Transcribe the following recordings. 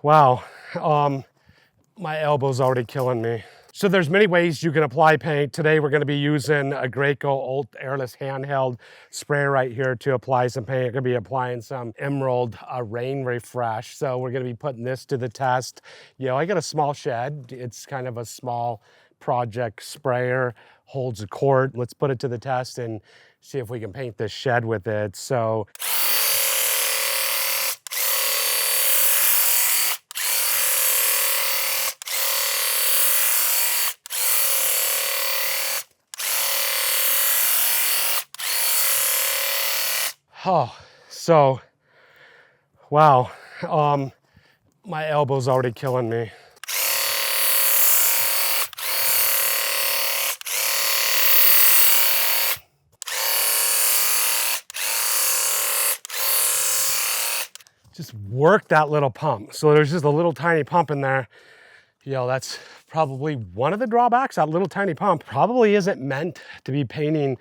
Wow, my elbow's already killing me. So there's many ways you can apply paint. Today we're going to be using a Graco Airless handheld sprayer right here to apply some paint. I'm going to be applying some Emerald Rain Refresh. So we're going to be putting this to the test. I got a small shed. It's kind of a small project sprayer, holds a quart. Let's put it to the test and see if we can paint this shed with it. So wow, my elbow's already killing me. Just work that little pump. So there's just a little tiny pump in there. That's probably one of the drawbacks. That little tiny pump probably isn't meant to be painting.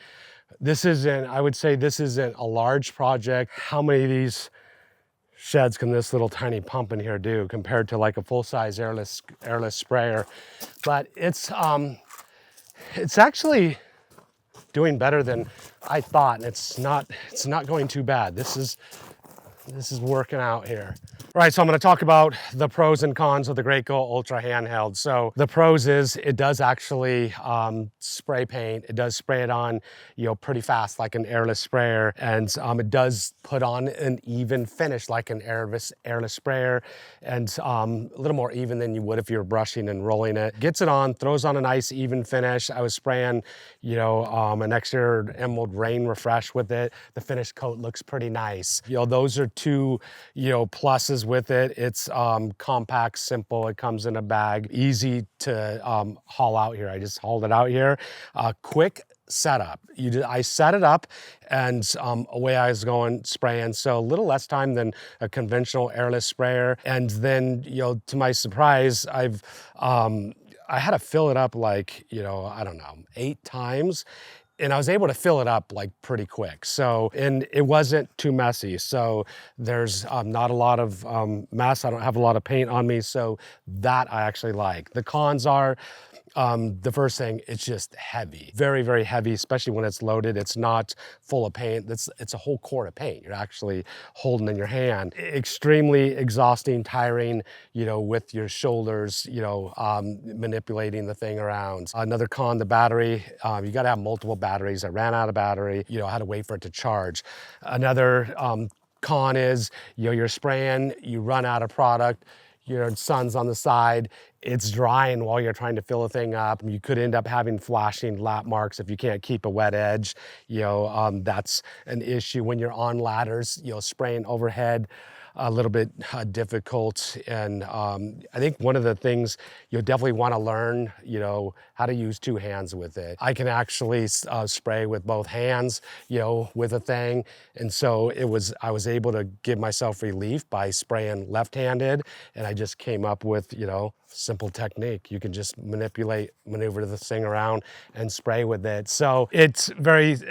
I would say this isn't a large project. How many of these sheds can this little tiny pump in here do compared to like a full-size airless sprayer? But it's actually doing better than I thought, and it's not going too bad. This is working out here. All right, so I'm going to talk about the pros and cons of the Graco Ultra handheld. So the pros is it does actually spray paint. It does spray it on, pretty fast like an airless sprayer, and it does put on an even finish like an airless sprayer, and a little more even than you would if you were brushing and rolling it. Gets it on, throws on a nice even finish. I was spraying, an extra Emerald Rain Refresh with it. The finish coat looks pretty nice. Those are two, pluses with it. It's compact, simple. It comes in a bag, easy to haul out here. I just hauled it out here. Quick setup. I set it up and away I was going spraying. So a little less time than a conventional airless sprayer. And then, to my surprise, I had to fill it up like, I don't know, 8 times. And I was able to fill it up like pretty quick. So, and it wasn't too messy. So there's not a lot of mess. I don't have a lot of paint on me. So that I actually like. The cons are, the first thing, it's just heavy, very, very heavy, especially when it's loaded. It's not full of paint. It's a whole quart of paint you're actually holding in your hand. Extremely exhausting, tiring, with your shoulders, manipulating the thing around. Another con, the battery. You got to have multiple batteries. I ran out of battery. I had to wait for it to charge. Another con is, you're spraying, you run out of product. Your sun's on the side, it's drying while you're trying to fill a thing up. You could end up having flashing lap marks if you can't keep a wet edge. That's an issue when you're on ladders, spraying overhead, a little bit difficult. And I think one of the things you'll definitely want to learn, how to use 2 hands with it. I can actually spray with both hands, with a thing. And so I was able to give myself relief by spraying left-handed. And I just came up with, simple technique. You can just maneuver this thing around and spray with it. So it's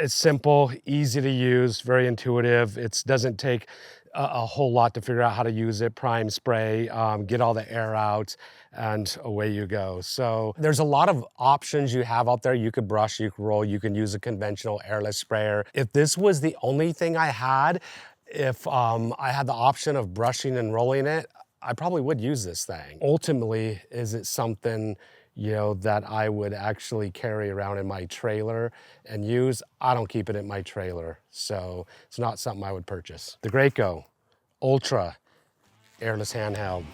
simple, easy to use, very intuitive. It doesn't take a whole lot to figure out how to use it. Prime, spray, get all the air out, and away you go. So there's a lot of options you have out there. You could brush, you could roll, you can use a conventional airless sprayer. If this was the only thing I had, if I had the option of brushing and rolling it, I probably would use this thing. Ultimately, is it something that I would actually carry around in my trailer and use? I don't keep it in my trailer, so it's not something I would purchase. The Graco Ultra Airless Handheld.